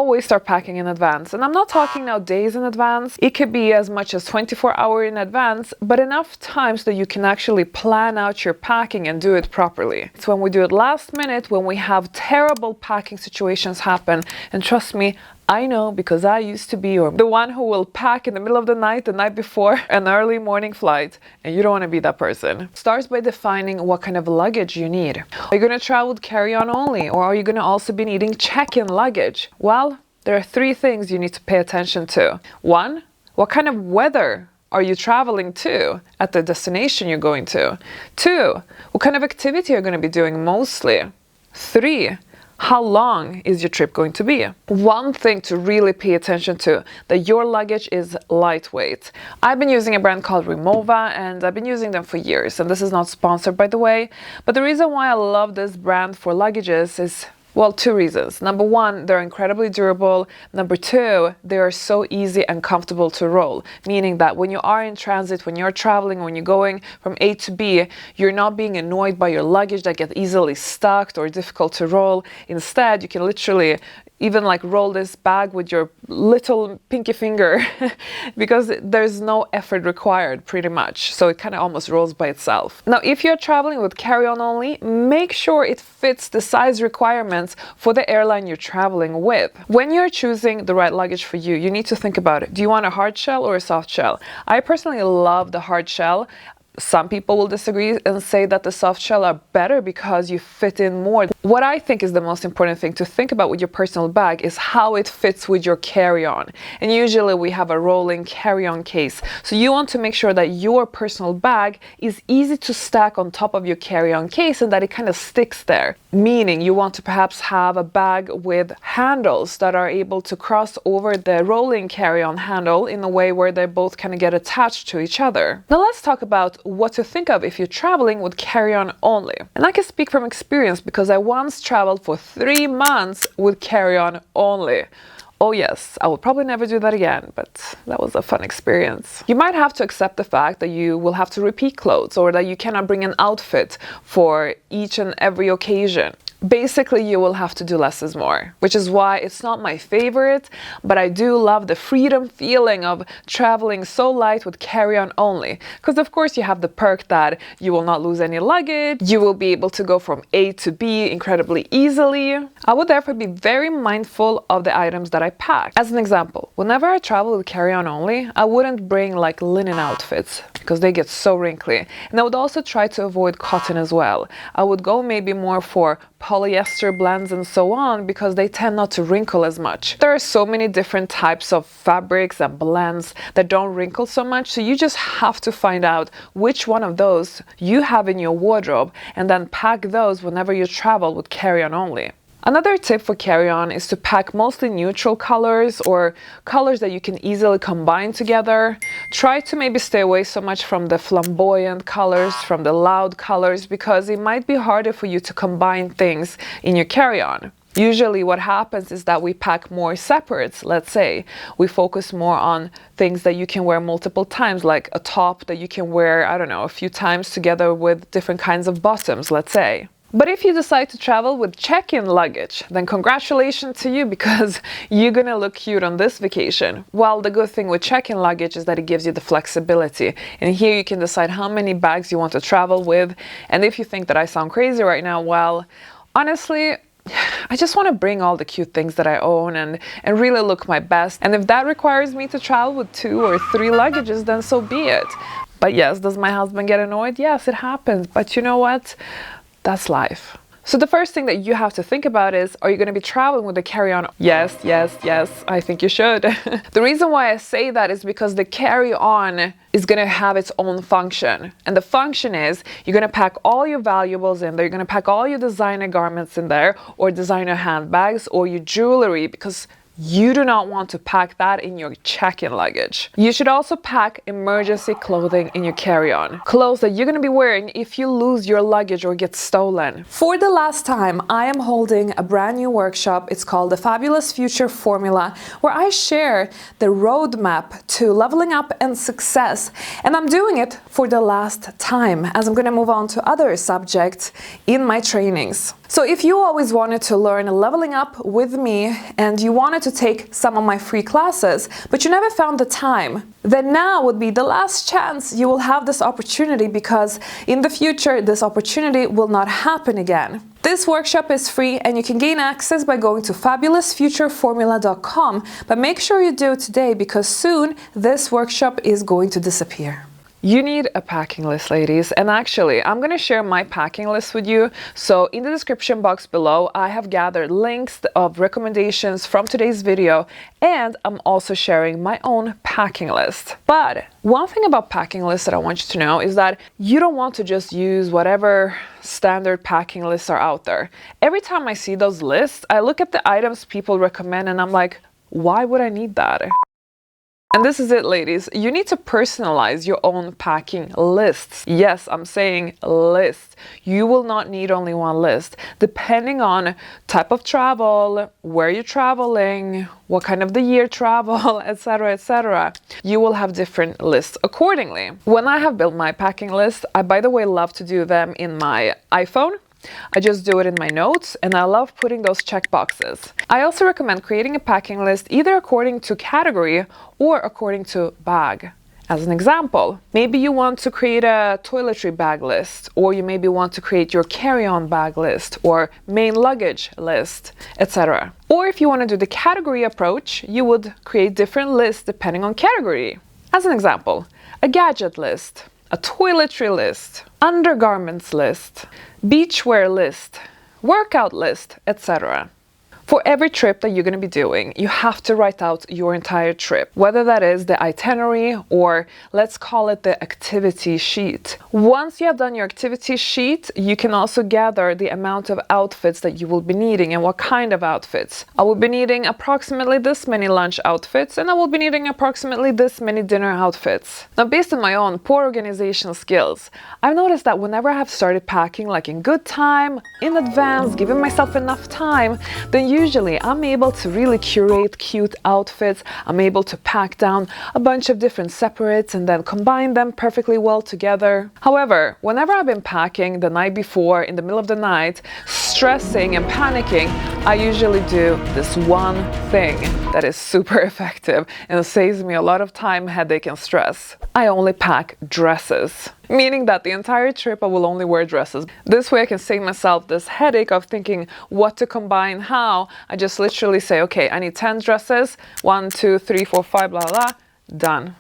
always start packing in advance. And I'm not talking now days in advance. It could be as much as 24 hours in advance, but enough time so that you can actually plan out your packing and do it properly. It's when we do it last minute, when we have terrible packing situations happen. And trust me, I know, because I used to be the one who will pack in the middle of the night before an early morning flight, and you don't want to be that person. Starts by defining what kind of luggage you need. Are you going to travel with carry-on only, or are you going to also be needing check-in luggage? Well, there are 3 things you need to pay attention to. 1, what kind of weather are you traveling to at the destination you're going to? 2, what kind of activity you're going to be doing mostly? 3, how long is your trip going to be? One thing to really pay attention to, that your luggage is lightweight. I've been using a brand called Remova, and I've been using them for years, and this is not sponsored, by the way. But the reason why I love this brand for luggages is, well, 2 reasons. Number 1, they're incredibly durable. Number 2, they are so easy and comfortable to roll, meaning that when you are in transit, when you're traveling, when you're going from A to B, you're not being annoyed by your luggage that gets easily stuck or difficult to roll. Instead, you can literally even like roll this bag with your little pinky finger because there's no effort required, pretty much. So it kind of almost rolls by itself. Now, if you're traveling with carry-on only, make sure it fits the size requirements for the airline you're traveling with. When you're choosing the right luggage for you, you need to think about it. Do you want a hard shell or a soft shell? I personally love the hard shell. Some people will disagree and say that the soft shell are better because you fit in more. What I think is the most important thing to think about with your personal bag is how it fits with your carry-on. And usually we have a rolling carry-on case. So you want to make sure that your personal bag is easy to stack on top of your carry-on case and that it kind of sticks there. Meaning you want to perhaps have a bag with handles that are able to cross over the rolling carry-on handle in a way where they both kind of get attached to each other. Now let's talk about what to think of if you're traveling with carry-on only. And I can speak from experience because I once traveled for 3 months with carry-on only. Oh yes, I will probably never do that again, but that was a fun experience. You might have to accept the fact that you will have to repeat clothes or that you cannot bring an outfit for each and every occasion. Basically, you will have to do less is more, which is why it's not my favorite, but I do love the freedom feeling of traveling so light with carry-on only. Because of course you have the perk that you will not lose any luggage, you will be able to go from A to B incredibly easily. I would therefore be very mindful of the items that I pack. As an example, whenever I travel with carry-on only, I wouldn't bring like linen outfits because they get so wrinkly. And I would also try to avoid cotton as well. I would go maybe more for polyester blends and so on because they tend not to wrinkle as much. There are so many different types of fabrics and blends that don't wrinkle so much, so you just have to find out which one of those you have in your wardrobe and then pack those whenever you travel with carry-on only. Another tip for carry-on is to pack mostly neutral colors or colors that you can easily combine together. Try to maybe stay away so much from the flamboyant colors, from the loud colors, because it might be harder for you to combine things in your carry-on. Usually what happens is that we pack more separates, let's say. We focus more on things that you can wear multiple times, like a top that you can wear, I don't know, a few times together with different kinds of bottoms, let's say. But if you decide to travel with check-in luggage, then congratulations to you because you're gonna look cute on this vacation. Well, the good thing with check-in luggage is that it gives you the flexibility. And here you can decide how many bags you want to travel with. And if you think that I sound crazy right now, well, honestly, I just want to bring all the cute things that I own and really look my best. And if that requires me to travel with 2 or 3 luggages, then so be it. But yes, does my husband get annoyed? Yes, it happens. But you know what? That's life. So the first thing that you have to think about is, are you going to be traveling with the carry-on? Yes, yes, yes, I think you should. The reason why I say that is because the carry-on is going to have its own function. And the function is, you're going to pack all your valuables in there, you're going to pack all your designer garments in there, or designer handbags, or your jewelry, because you do not want to pack that in your check-in luggage. You should also pack emergency clothing in your carry-on. Clothes that you're going to be wearing if you lose your luggage or get stolen. For the last time, I am holding a brand new workshop. It's called the Fabulous Future Formula, where I share the roadmap to leveling up and success. And I'm doing it for the last time, as I'm going to move on to other subjects in my trainings. So if you always wanted to learn leveling up with me and you wanted to take some of my free classes, but you never found the time, then now would be the last chance you will have this opportunity, because in the future this opportunity will not happen again. This workshop is free and you can gain access by going to fabulousfutureformula.com, but make sure you do it today because soon this workshop is going to disappear. You need a packing list, ladies, and actually I'm going to share my packing list with you. So in the description box below I have gathered links of recommendations from today's video, and I'm also sharing my own packing list. But one thing about packing lists that I want you to know is that you don't want to just use whatever standard packing lists are out there. Every time I see those lists, I look at the items people recommend and I'm like, why would I need that? And this is it, ladies. You need to personalize your own packing lists. Yes, I'm saying lists. You will not need only one list. Depending on type of travel, where you're traveling, what kind of the year travel, etc., you will have different lists accordingly. When I have built my packing list, I, by the way, love to do them in my iPhone. I just do it in my notes, and I love putting those check boxes. I also recommend creating a packing list either according to category or according to bag. As an example, maybe you want to create a toiletry bag list, or you maybe want to create your carry-on bag list or main luggage list, etc. Or if you want to do the category approach, you would create different lists depending on category. As an example, a gadget list, a toiletry list, undergarments list, beachwear list, workout list, etc. For every trip that you're going to be doing, you have to write out your entire trip, whether that is the itinerary or let's call it the activity sheet. Once you have done your activity sheet, you can also gather the amount of outfits that you will be needing and what kind of outfits. I will be needing approximately this many lunch outfits and I will be needing approximately this many dinner outfits. Now, based on my own poor organization skills, I've noticed that whenever I have started packing like in good time, in advance, giving myself enough time, then usually I'm able to really curate cute outfits. I'm able to pack down a bunch of different separates and then combine them perfectly well together. However, whenever I've been packing the night before in the middle of the night, stressing and panicking, I usually do this one thing that is super effective and saves me a lot of time, headache and stress. I only pack dresses. Meaning that the entire trip I will only wear dresses. This way I can save myself this headache of thinking what to combine, how. I just literally say, okay, I need 10 dresses, 1, 2, 3, 4, 5, blah, blah, done.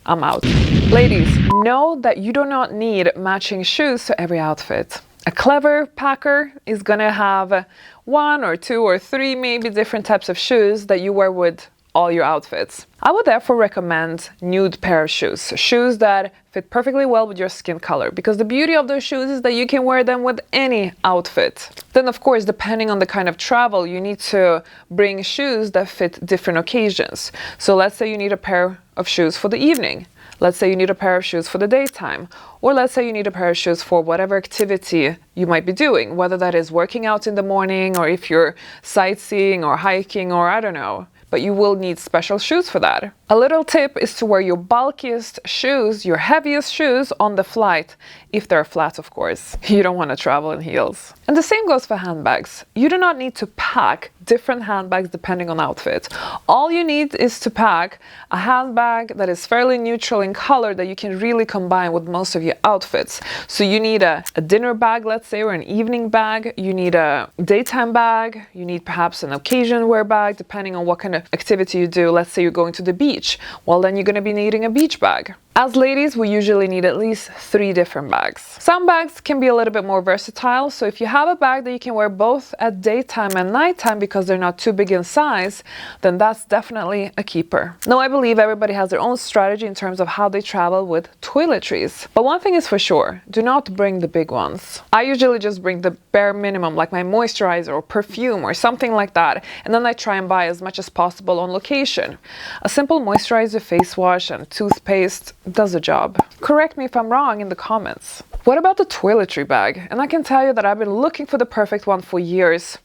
I'm out. Ladies, know that you do not need matching shoes to every outfit. A clever packer is gonna have 1 or 2 or 3 maybe different types of shoes that you wear with all your outfits. I would therefore recommend nude pair of shoes. Shoes that fit perfectly well with your skin color, because the beauty of those shoes is that you can wear them with any outfit. Then of course, depending on the kind of travel, you need to bring shoes that fit different occasions. So let's say you need a pair of shoes for the evening. Let's say you need a pair of shoes for the daytime, or let's say you need a pair of shoes for whatever activity you might be doing, whether that is working out in the morning or if you're sightseeing or hiking or I don't know. But you will need special shoes for that. A little tip is to wear your bulkiest shoes, your heaviest shoes on the flight, if they're flat, of course. You don't want to travel in heels. And the same goes for handbags. You do not need to pack different handbags depending on outfit. All you need is to pack a handbag that is fairly neutral in color that you can really combine with most of your outfits. So you need a dinner bag, let's say, or an evening bag. You need a daytime bag. You need perhaps an occasion wear bag, depending on what kind of activity you do. Let's say you're going to the beach. Well, then you're going to be needing a beach bag. As ladies, we usually need at least 3 different bags. Some bags can be a little bit more versatile, so if you have a bag that you can wear both at daytime and nighttime because they're not too big in size, then that's definitely a keeper. Now, I believe everybody has their own strategy in terms of how they travel with toiletries. But one thing is for sure, do not bring the big ones. I usually just bring the bare minimum, like my moisturizer or perfume or something like that, and then I try and buy as much as possible on location. A simple moisturizer, face wash, and toothpaste does the job. Correct me if I'm wrong in the comments. What about the toiletry bag? And I can tell you that I've been looking for the perfect one for years.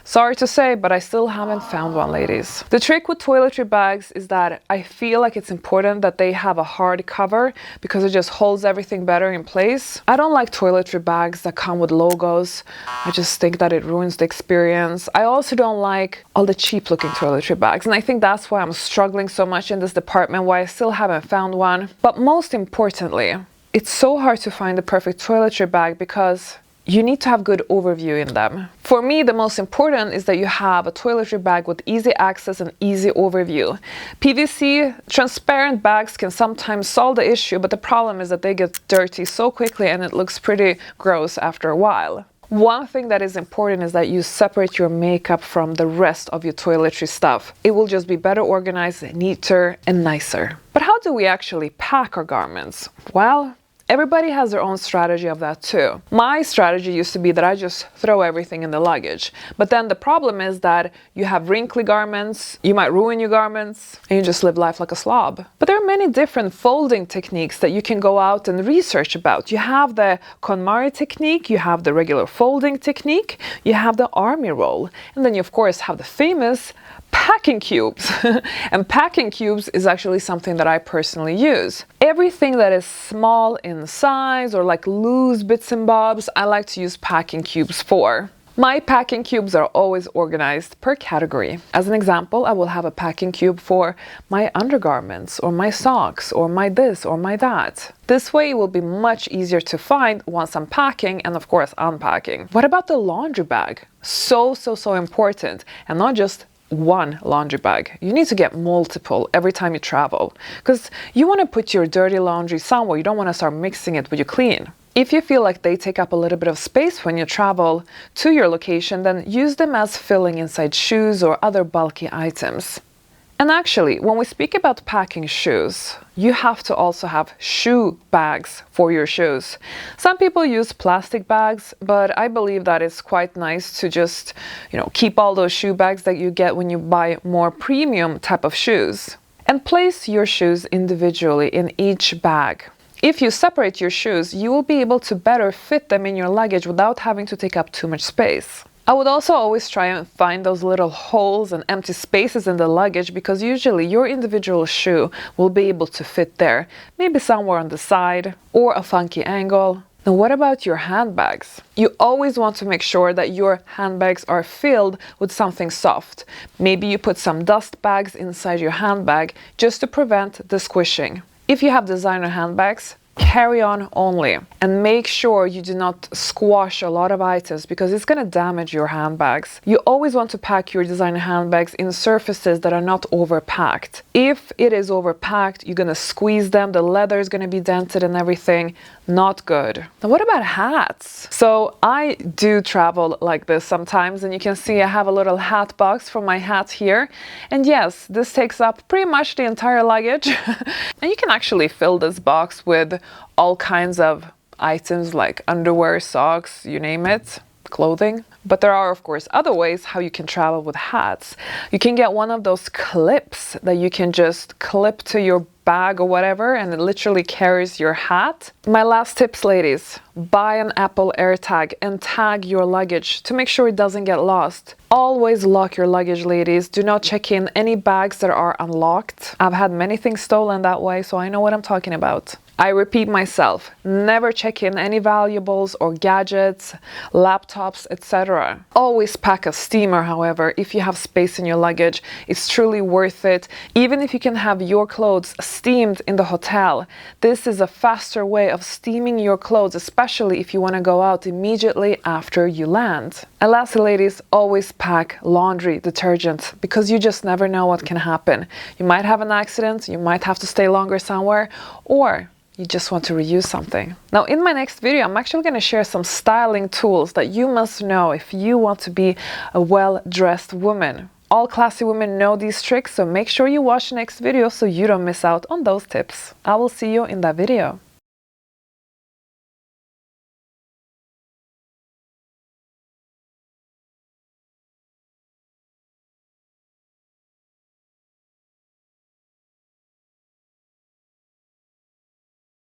Sorry to say, but I still haven't found one, ladies. The trick with toiletry bags is that I feel like it's important that they have a hard cover because it just holds everything better in place. I don't like toiletry bags that come with logos. I just think that it ruins the experience. I also don't like all the cheap looking toiletry bags, and I think that's why I'm struggling so much in this department, why I still haven't found one. But most importantly, it's so hard to find the perfect toiletry bag because you need to have good overview in them. For me, the most important is that you have a toiletry bag with easy access and easy overview. PVC transparent bags can sometimes solve the issue, but the problem is that they get dirty so quickly and it looks pretty gross after a while. One thing that is important is that you separate your makeup from the rest of your toiletry stuff. It will just be better organized, neater, and nicer. But how do we actually pack our garments? Well, everybody has their own strategy of that too. My strategy used to be that I just throw everything in the luggage. But then the problem is that you have wrinkly garments, you might ruin your garments, and you just live life like a slob. But there are many different folding techniques that you can go out and research about. You have the KonMari technique, you have the regular folding technique, you have the army roll, and then you of course have the famous packing cubes. And packing cubes is actually something that I personally use. Everything that is small in size or like loose bits and bobs, I like to use packing cubes for. My packing cubes are always organized per category. As an example, I will have a packing cube for my undergarments or my socks or my this or my that. This way it will be much easier to find once I'm packing and of course unpacking. What about the laundry bag? So important, and not just one laundry bag. You need to get multiple every time you travel because you want to put your dirty laundry somewhere. You don't want to start mixing it with your clean. If you feel like they take up a little bit of space when you travel to your location, then use them as filling inside shoes or other bulky items. And actually, when we speak about packing shoes, you have to also have shoe bags for your shoes. Some people use plastic bags, but I believe that it's quite nice to just, keep all those shoe bags that you get when you buy more premium type of shoes. And place your shoes individually in each bag. If you separate your shoes, you will be able to better fit them in your luggage without having to take up too much space. I would also always try and find those little holes and empty spaces in the luggage because usually your individual shoe will be able to fit there, maybe somewhere on the side or a funky angle. Now what about your handbags? You always want to make sure that your handbags are filled with something soft. Maybe you put some dust bags inside your handbag just to prevent the squishing. If you have designer handbags, carry on only and make sure you do not squash a lot of items because it's going to damage your handbags. You always want to pack your designer handbags in surfaces that are not overpacked. If it is overpacked, you're going to squeeze them, the leather is going to be dented and everything. Not good. Now what about hats? So I do travel like this sometimes, and you can see I have a little hat box for my hat here. And yes, this takes up pretty much the entire luggage. And you can actually fill this box with all kinds of items like underwear, socks, you name it, clothing. But there are, of course, other ways how you can travel with hats. You can get one of those clips that you can just clip to your bag or whatever, and it literally carries your hat. My last tips, ladies, buy an Apple AirTag and tag your luggage to make sure it doesn't get lost. Always lock your luggage, ladies. Do not check in any bags that are unlocked. I've had many things stolen that way, so I know what I'm talking about. I repeat myself, never check in any valuables or gadgets, laptops, etc. Always pack a steamer, however, if you have space in your luggage. It's truly worth it. Even if you can have your clothes steamed in the hotel, this is a faster way of steaming your clothes, especially if you want to go out immediately after you land. And lastly, ladies, always pack laundry detergent because you just never know what can happen. You might have an accident, you might have to stay longer somewhere, or you just want to reuse something. Now in my next video, I'm actually going to share some styling tools that you must know if you want to be a well-dressed woman. All classy women know these tricks, so make sure you watch the next video so you don't miss out on those tips. I will see you in that video.